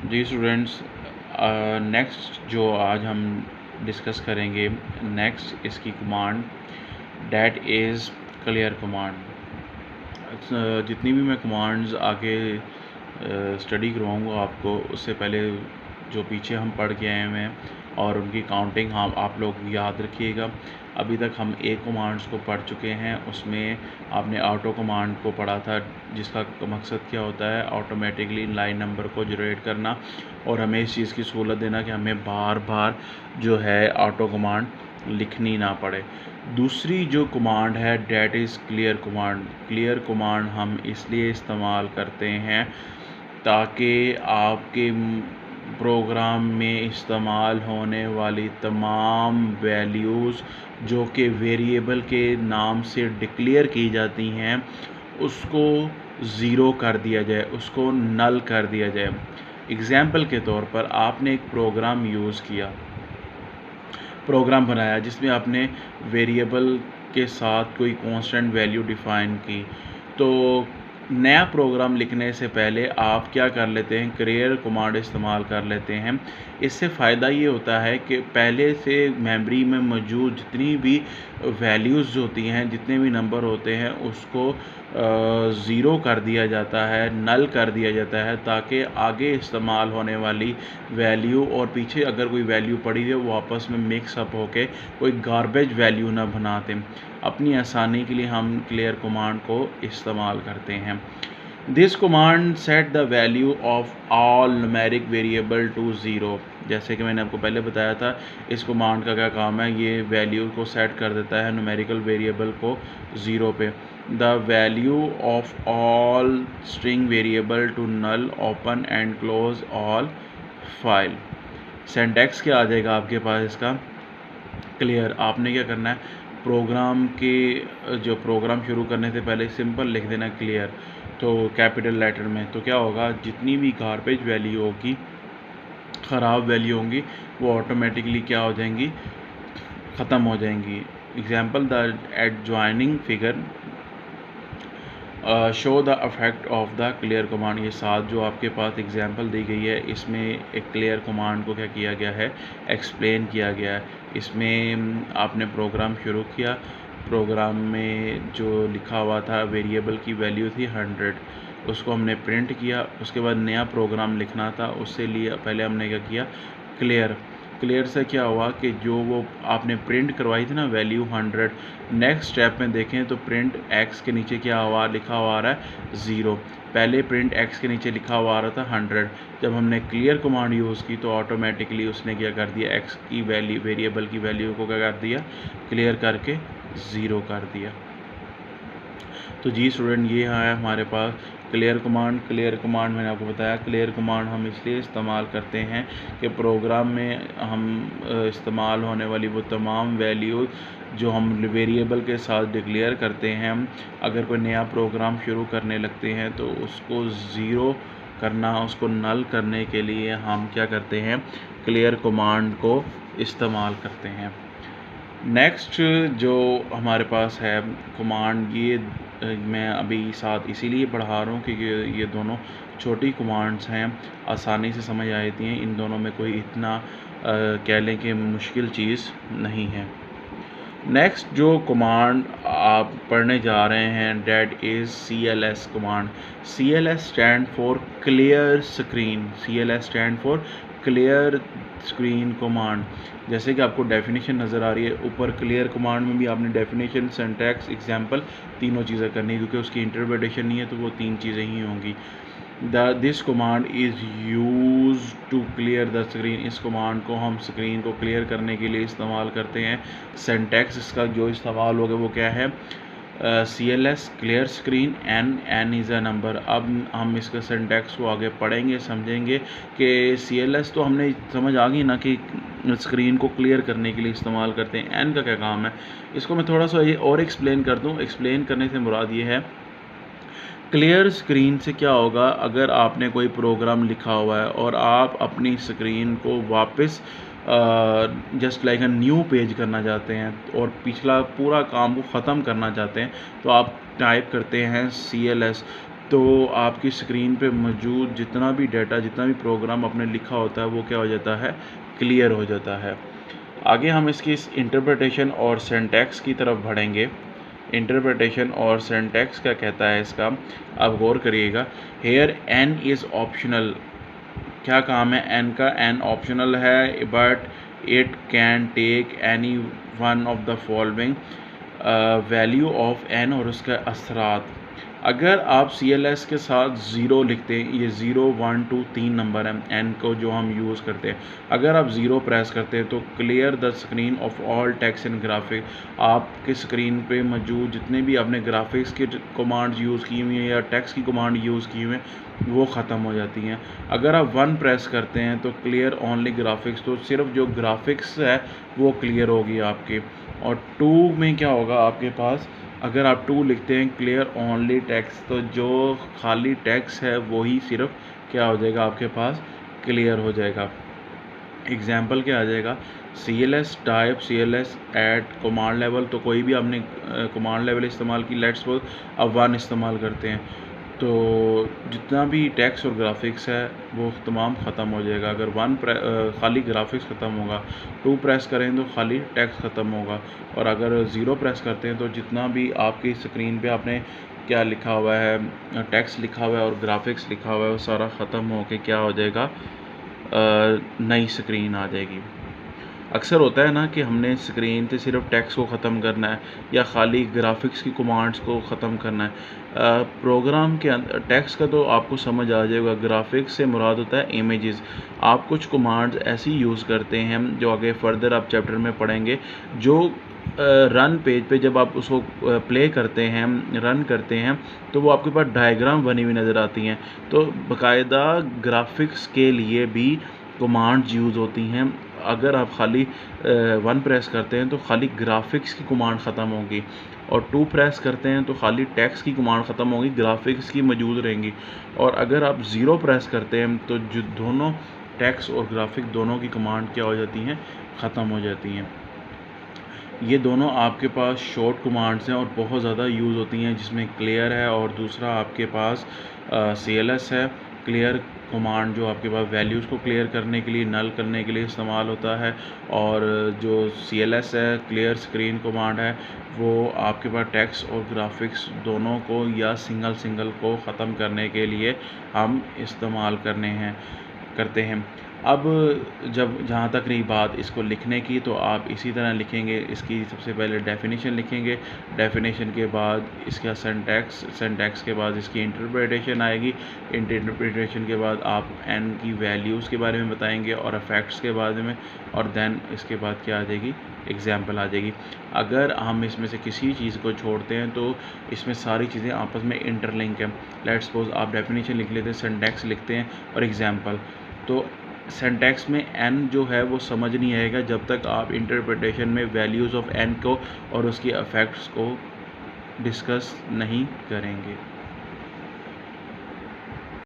जी students, next जो आज हम डिस्कस करेंगे, नेक्स्ट इसकी command that is clear command. जितनी भी मैं कमांड्स आगे स्टडी करवाऊँगा आपको, उससे पहले जो पीछे हम पढ़ के आए हुए हैं और उनकी काउंटिंग हम आप लोग याद रखिएगा। अभी तक हम एक कमांड्स को पढ़ चुके हैं, उसमें आपने ऑटो कमांड को पढ़ा था, जिसका मकसद क्या होता है, ऑटोमेटिकली लाइन नंबर को जनरेट करना और हमें इस चीज़ की सहूलत देना कि हमें बार बार जो है ऑटो कमांड लिखनी ना पड़े। दूसरी जो कमांड है that is clear command. Clear command हम इसलिए इस्तेमाल करते हैं ताकि आपके प्रोग्राम में इस्तेमाल होने वाली तमाम वैल्यूज़ जो कि वेरिएबल के नाम से डिक्लेयर की जाती हैं, उसको ज़ीरो कर दिया जाए, उसको नल कर दिया जाए। एग्ज़ाम्पल के तौर पर आपने एक प्रोग्राम बनाया जिसमें आपने वेरिएबल के साथ कोई कांस्टेंट वैल्यू डिफ़ाइन की। तो नया प्रोग्राम लिखने से पहले आप क्या कर लेते हैं, क्लियर कमांड इस्तेमाल कर लेते हैं। इससे फ़ायदा ये होता है कि पहले से मेमोरी में मौजूद जितनी भी वैल्यूज़ होती हैं, जितने भी नंबर होते हैं, उसको ज़ीरो कर दिया जाता है, नल कर दिया जाता है, ताकि आगे इस्तेमाल होने वाली वैल्यू और पीछे अगर कोई वैल्यू पड़ी है वो आपस में मिक्स अप होके कोई गार्बेज वैल्यू ना बना दें। अपनी आसानी के लिए हम क्लियर कमांड को इस्तेमाल करते हैं। This command set the value of all numeric variable to zero. जैसे कि मैंने आपको पहले बताया था, इस कमांड का क्या काम है, ये वैल्यू को सेट कर देता है न्यूमेरिकल वेरिएबल को ज़ीरो पे। The value of all string variable to null, open and close all file. Syntax क्या आ जाएगा आपके पास इसका, क्लियर। आपने क्या करना है, प्रोग्राम के जो प्रोग्राम शुरू करने से पहले सिंपल लिख देना क्लियर, तो कैपिटल लेटर में। तो क्या होगा, जितनी भी गार्बेज वैल्यू होगी, ख़राब वैल्यू होंगी, वो ऑटोमेटिकली क्या हो जाएंगी, ख़त्म हो जाएंगी। Example, the adjoining figure show the affect of the clear command. ये साथ जो आपके पास एग्जांपल दी गई है, इसमें एक क्लियर कमांड को क्या किया गया है, एक्सप्लेन किया गया है। इसमें आपने प्रोग्राम शुरू किया, प्रोग्राम में जो लिखा हुआ था वेरिएबल की वैल्यू थी 100, उसको हमने प्रिंट किया। उसके बाद नया प्रोग्राम लिखना था, उससे लिए पहले हमने क्या किया, क्लियर। क्लियर से क्या हुआ कि जो वो आपने प्रिंट करवाई थी ना वैल्यू 100, नेक्स्ट स्टेप में देखें तो प्रिंट एक्स के नीचे क्या हुआ, लिखा हुआ आ रहा है ज़ीरो। पहले प्रिंट एक्स के नीचे लिखा हुआ आ रहा था 100। जब हमने क्लियर कमांड यूज़ की तो ऑटोमेटिकली उसने क्या कर दिया, एक्स की वैल्यू, वेरिएबल की वैल्यू को क्या कर दिया, क्लियर करके ज़ीरो कर दिया। तो जी स्टूडेंट, ये है हमारे पास क्लियर कमांड। क्लियर कमांड मैंने आपको बताया, क्लियर कमांड हम इसलिए इस्तेमाल करते हैं कि प्रोग्राम में हम इस्तेमाल होने वाली वो तमाम वैल्यू जो हम वेरिएबल के साथ डिक्लेयर करते हैं, अगर कोई नया प्रोग्राम शुरू करने लगते हैं तो उसको ज़ीरो करना, उसको नल करने के लिए हम क्या करते हैं, क्लियर कमांड को इस्तेमाल करते हैं। नेक्स्ट जो हमारे पास है कमांड, ये मैं अभी साथ इसीलिए पढ़ा रहा हूँ क्योंकि ये दोनों छोटी कमांड्स हैं, आसानी से समझ आ जाती हैं। इन दोनों में कोई इतना कह लें कि मुश्किल चीज़ नहीं है। नेक्स्ट जो कमांड आप पढ़ने जा रहे हैं that is CLS command. CLS stand for clear screen. CLS stand for clear screen command. जैसे कि आपको डेफिनेशन नज़र आ रही है ऊपर, क्लियर कमांड में भी आपने डेफिनेशन, सिंटैक्स, एग्जांपल तीनों चीज़ें करनी है, क्योंकि उसकी इंटरप्रिटेशन नहीं है तो वो तीन चीज़ें ही होंगी। This command is use to clear the screen. इस कमांड को हम स्क्रीन को क्लियर करने के लिए इस्तेमाल करते हैं। सिंटैक्स इसका जो इस्तेमाल होगा वो क्या है, CLS clear screen, N is a number. अब हम इसका सिंटैक्स को आगे पढ़ेंगे, समझेंगे कि CLS तो हमने समझ आ गई ना कि स्क्रीन को क्लियर करने के लिए इस्तेमाल करते हैं, एन का क्या काम है। इसको मैं थोड़ा सा ये और एक्सप्लेन कर दूँ। एक्सप्लेन करने से मुराद ये है, क्लियर स्क्रीन से क्या होगा, अगर आपने कोई प्रोग्राम लिखा हुआ है और आप अपनी स्क्रीन को वापस just like a new page करना चाहते हैं और पिछला पूरा काम को ख़त्म करना चाहते हैं, तो आप टाइप करते हैं CLS तो आपकी स्क्रीन पे मौजूद जितना भी डाटा, जितना भी प्रोग्राम आपने लिखा होता है वो क्या हो जाता है, क्लियर हो जाता है। आगे हम इसकी इस इंटरप्रिटेशन और सिंटैक्स की तरफ बढ़ेंगे। इंटरप्रिटेशन और सिंटैक्स क्या कहता है इसका, आप गौर करिएगा। हेयर एन इज़ ऑप्शनल, क्या काम है एन का, एन ऑप्शनल है but it can take any one of the following value of N और उसका असरात। अगर आप CLS के साथ ज़ीरो लिखते हैं, ये 0 1 2 3 नंबर हैं एन को जो हम यूज़ करते हैं, अगर आप ज़ीरो प्रेस करते हैं तो clear the screen of all text and graphic, आपके स्क्रीन पे मौजूद जितने भी आपने ग्राफिक्स की कमांड्स यूज़ की हुई हैं या टेक्स्ट की कमांड यूज़ की हुई हैं वो ख़त्म हो जाती हैं। अगर आप 1 प्रेस करते हैं तो क्लियर ओनली ग्राफिक्स, तो सिर्फ जो ग्राफिक्स है वो क्लियर होगी आपकी। और 2 में क्या होगा आपके पास, अगर आप 2 लिखते हैं क्लियर ओनली टेक्स्ट, तो जो खाली टेक्स्ट है वही सिर्फ क्या हो जाएगा आपके पास, क्लियर हो जाएगा। एग्जाम्पल क्या आ जाएगा, CLS type CLS at command level, तो कोई भी आपने कमांड लेवल इस्तेमाल की, लेट्स सपोज अब 1 इस्तेमाल करते हैं तो जितना भी टेक्स्ट और ग्राफिक्स है वो तमाम ख़त्म हो जाएगा। अगर 1 खाली ग्राफिक्स ख़त्म होगा, 2 प्रेस करें तो खाली टेक्स्ट ख़त्म होगा, और अगर 0 प्रेस करते हैं तो जितना भी आपकी स्क्रीन पे आपने क्या लिखा हुआ है, टेक्स्ट लिखा हुआ है और ग्राफिक्स लिखा हुआ है वो सारा ख़त्म होके क्या हो जाएगा, नई स्क्रीन आ जाएगी। अक्सर होता है ना कि हमने स्क्रीन से सिर्फ टेक्स्ट को ख़त्म करना है या ख़ाली ग्राफिक्स की कमांड्स को ख़त्म करना है। प्रोग्राम के अंदर टेक्स्ट का तो आपको समझ आ जाएगा, ग्राफिक्स से मुराद होता है इमेजेस। आप कुछ कमांड्स ऐसी यूज़ करते हैं जो आगे फर्दर आप चैप्टर में पढ़ेंगे, जो रन पेज पे जब आप उसको प्ले करते हैं, रन करते हैं, तो वो आपके पास डायग्राम बनी हुई नज़र आती हैं। तो बाकायदा ग्राफिक्स के लिए भी कमांड्स यूज़ होती हैं। अगर आप खाली 1 प्रेस करते हैं तो खाली ग्राफिक्स की कमांड ख़त्म होगी, और 2 प्रेस करते हैं तो खाली टेक्स्ट की कमांड ख़त्म होगी, ग्राफिक्स की मौजूद रहेंगी। और अगर आप 0 प्रेस करते हैं तो जो दोनों टेक्स्ट और ग्राफिक दोनों की कमांड क्या हो जाती हैं, ख़त्म हो जाती हैं। ये दोनों आपके पास शॉर्ट कमांड्स हैं और बहुत ज़्यादा यूज़ होती हैं, जिसमें क्लियर है और दूसरा आपके पास CLS है। क्लियर कमांड जो आपके पास वैल्यूज़ को क्लियर करने के लिए, नल करने के लिए इस्तेमाल होता है, और जो CLS है क्लियर स्क्रीन कमांड है वो आपके पास टेक्स्ट और ग्राफिक्स दोनों को या सिंगल को ख़त्म करने के लिए हम इस्तेमाल करते हैं। अब जब जहाँ तक रही बात इसको लिखने की, तो आप इसी तरह लिखेंगे। इसकी सबसे पहले डेफिनेशन लिखेंगे, डेफिनेशन के बाद इसका सिंटैक्स के बाद इसकी इंटरप्रिटेशन आएगी, इंटरप्रिटेशन के बाद आप एन की वैल्यूज़ के बारे में बताएंगे और इफ़ेक्ट्स के बारे में, और देन इसके बाद क्या आ जाएगी, एग्जाम्पल आ जाएगी। अगर हम इसमें से किसी चीज़ को छोड़ते हैं तो इसमें सारी चीज़ें आपस में इंटरलिंक हैं। लेट्स सपोज आप डेफिनेशन लिख लेते हैं, सिंटैक्स लिखते हैं और एग्जाम्पल, तो सिंटैक्स में एन जो है वो समझ नहीं आएगा जब तक आप इंटरप्रिटेशन में वैल्यूज़ ऑफ एन को और उसकी इफ़ेक्ट्स को डिस्कस नहीं करेंगे।